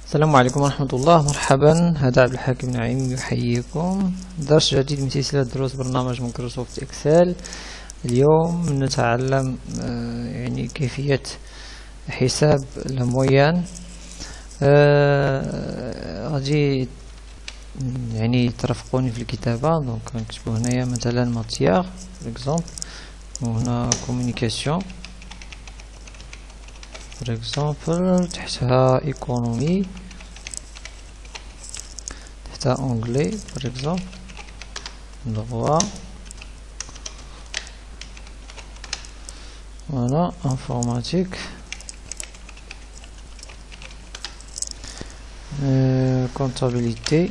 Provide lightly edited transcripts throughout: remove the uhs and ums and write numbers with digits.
السلام عليكم ورحمة الله. مرحبا، هذا عبد الحكيم نعيم يحييكم درس جديد من سلسلة دروس برنامج مايكروسوفت اكسل. اليوم نتعلم يعني كيفية حساب المويان. غادي يعني ترافقوني في الكتابة. دونك نكتبو هنايا مثلا ماتيير باغ وهنا كومونيكاسيون باغ تحتها ايكونومي، تحتها اونغلي باغ droit، voilà informatique، comptabilité،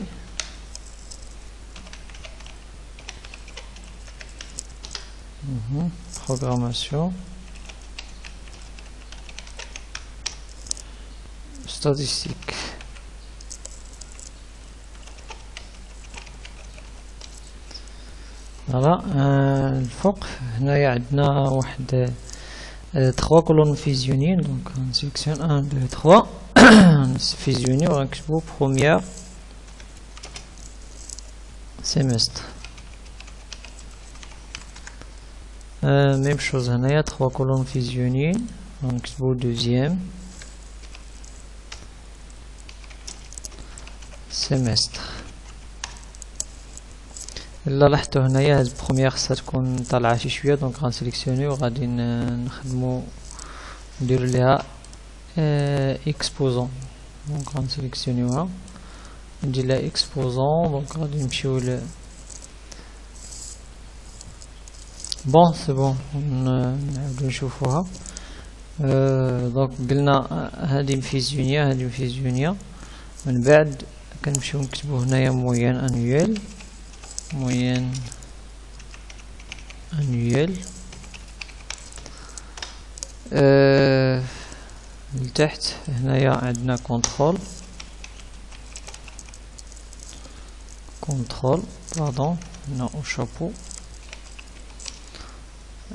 programmation، statistique. فوالا الفوق هنايا عندنا واحد 3 كولون فيزيونين. دونك نسيليكسيون 1 2 3 فيزيوني وغنكتبو بروميير سيمستر. ميم شوز هنايا 3 كولون فيزيونين غنكتبو دوزيام سيمستر. الا لاحظتو هنايا هاد البروميير خصها تكون طالعه شي شويه، دونك غنسيليكسيوني وغادي نخدمو نديرو ليها اكسبوزون. دونك غنسيليكسيونيوها ندير لها اكسبوزون. دونك غادي نمشيو ل بون سي بون نعاودو نشوفوها. دونك قلنا هادي مفيزيونيه هادي مفيزيونيه. من بعد كنمشيو نكتبو هنايا مويان انويل، مويان انويل. لتحت هنايا عندنا كونترول باردون، هنا او شابو،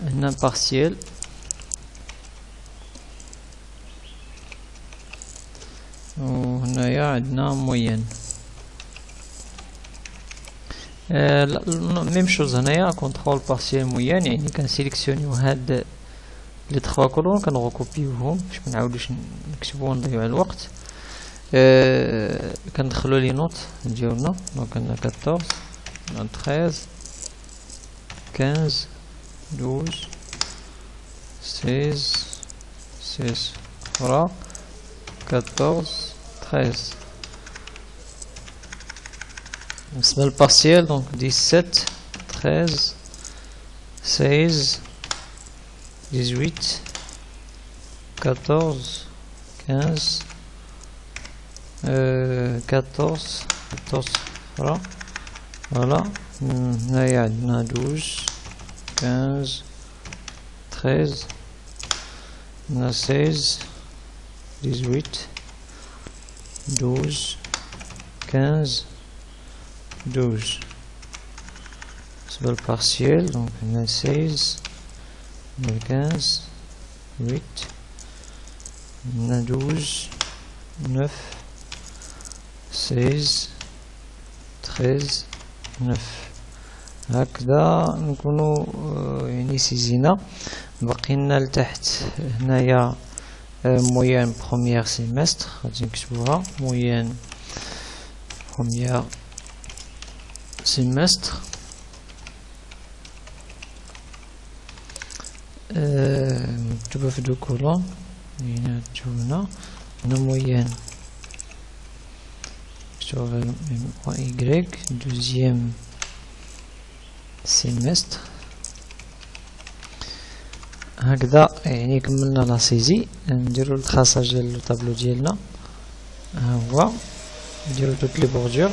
هنا بارسيال، وهنايا عندنا مويان. ميم شوز هنايا كونترول بارسيال مويان، يعني كنسيليكسيونيو هاد لي 3 كولون كنغوكوبيوهم باش منعاودوش نكتبو ونضيعو على الوقت. كندخلو لي نوت ديالنا. دونك عندنا 14 13 15 12 16 16 voilà 14 13. بالنسبة للبارسيال دونك 17 13 16 18 14 15 14 14 voilà. هنايا عندنا 12 15 13 هنا 16 18 12 15 12. بالنسبة للبارسيال دونك هنا 16 هنا 15 8 هنا 12 9 16 13 9. هكذا نكونو يعني سيزينا. باقي لنا لتحت هنايا مويان بروميير سيمستر، غادي نكتبوها مويان بروميير سيمستر. مكتوبة في 2 كولون، هنا تجونا هنا مويان مكتوبة Y دوزيام سيمستر. هكذا يعني كملنا لا سيزي. نديرو الخاصة ديال الطابلو ديالنا، ها هو نديرو توت لي بوردور،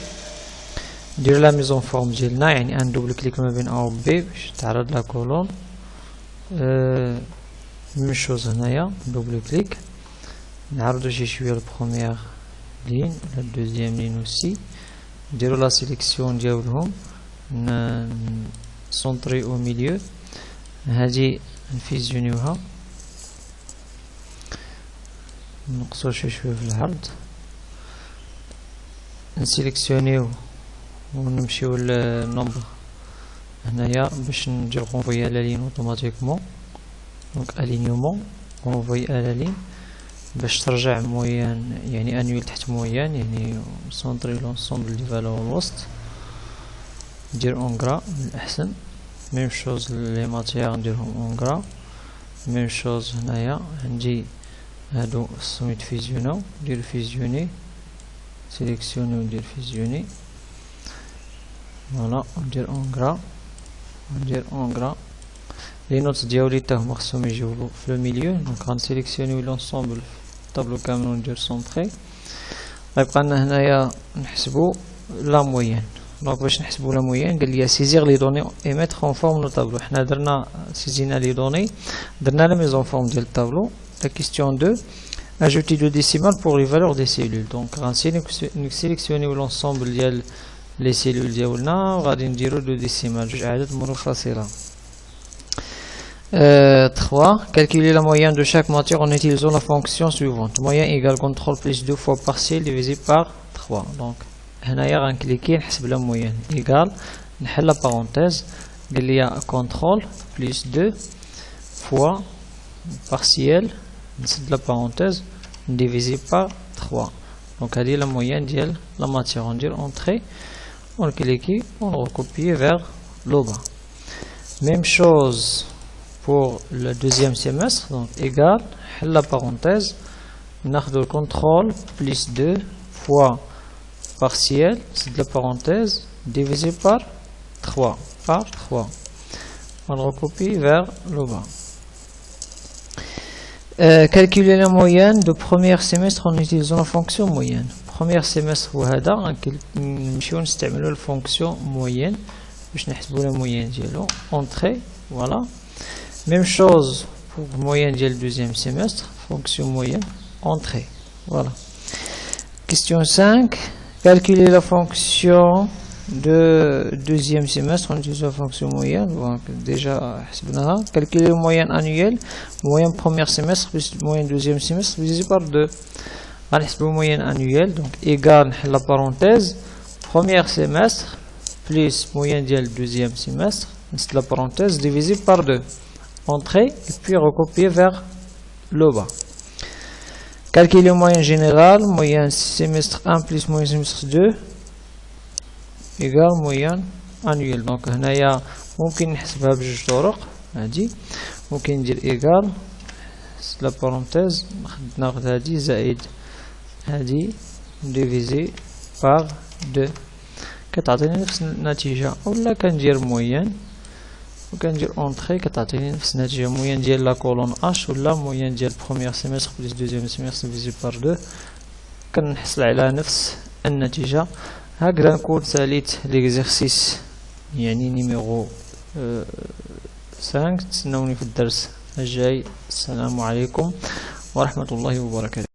نديرو لا ميزون فورم ديالنا، يعني ان دوبل كليك ما بين ا و بي باش تعرض لا كولون. ميم شوز هنايا دوبل كليك نعرضو شي شويه البروميير لين لا دوزيام لين اوسي، نديرو لا سيليكسيون ديالهم، سونطري او ميليو. هادي نفيزيونيوها نقصو شوية في العرض. نسيليكسيونيو ونمشيو للنومبر هنايا باش ندير رونفوي على لين اوتوماتيكمون. دونك الينيومون رونفوي على لين باش ترجع مويان يعني انويل تحت مويان يعني سونطري لونسومبل دي فالور الوسط. ندير اونغرا من الاحسن. ميم شوز لي ماتيير نديرهم اونغرا. ميم شوز هنايا عندي هادو خصهم يتفيزيوناو. ندير فيزيوني سيليكسيوني وندير فيزيوني فوالا. ندير اونغرا ندير اونغرا. لي نوت ديالي حتى هما خصهم يجيو في لو ميليو. دونك غنسيليكسيونيو لونسومبل في الطابلو كامل وندير سونطري. غيبقى لنا هنايا نحسبو لا مويان. دونك باش نحسبو لا مويان قال لي سيزير لي دوني اي ميتر اون فورم لو طابلو. حنا درنا سيزينا لي دوني درنا لا ميزون فورم ديال الطابلو. لا كيستيون 2 ajouter deux décimales pour les valeurs des cellules. Donc نسيليكسيونيو لونسومبل ديال لي سيلول ديالنا وغادي نديرو دو ديسيمال جوج اعداد منفصله. 3. Calculer la moyenne de chaque matière en utilisant la fonction suivante. Moyenne égale contrôle plus 2 fois partiel divisé par 3. Donc هنايا غنكليكي نحسب لا مويان égale نحل لا بارونتيز قال لي contrôle plus 2 fois partiel نسد لا بارونتيز divisé par 3. Donc هذه la moyenne ديال la matière. On dit entrée, on clique, on recopie vers le bas. Même chose pour le deuxième semestre. Donc égal la parenthèse ناخذ le contrôle plus 2 fois partiel c'est de la parenthèse divisé par 3 on recopie vers le bas. Calculer la moyenne de premier semestre en utilisant la fonction moyenne. Premier semestre وهذا نمشيو نستعملو الفونكسيون moyenne باش نحسبو la moyenne ديالو. Entrée, voilà. Même chose pour moyenne ديال deuxième semestre, fonction moyenne, entrée. Voilà. Question 5. Calculer la fonction de deuxième semestre en utilisant la fonction moyenne. Donc déjà حسبناها. Calculer la moyenne annuelle, moyenne premier semestre plus moyenne deuxième semestre divisé par 2. غنحسبو moyenne annuelle. Donc égal la parenthèse premier semestre plus moyenne ديال deuxième semestre نسد la parenthèse divisé par 2. Entrée et puis recopier vers le bas. Calculer moyenne générale, moyenne semestre 1 plus moyenne semestre 2 égale moyenne annuelle. Donc هنايا ممكن نحسبها بجوج طرق. هادي ممكن ندير égal la parenthèse ناخذ هادي زائد هادي divisé par 2 كتعطيني نفس النتيجة. ولا كندير moyenne وكندير اونطري كتعطيني نفس النتيجة. موين ديال لا كولون اش ولا موين ديال بروميير سيمستر بلس دوزيام سيمستر ديفيزي بار 2 كنحصل على نفس النتيجة. هكذا نكون ساليت ليكزيرسيس يعني نيميرو 5. تسناوني في الدرس الجاي. السلام عليكم ورحمة الله وبركاته.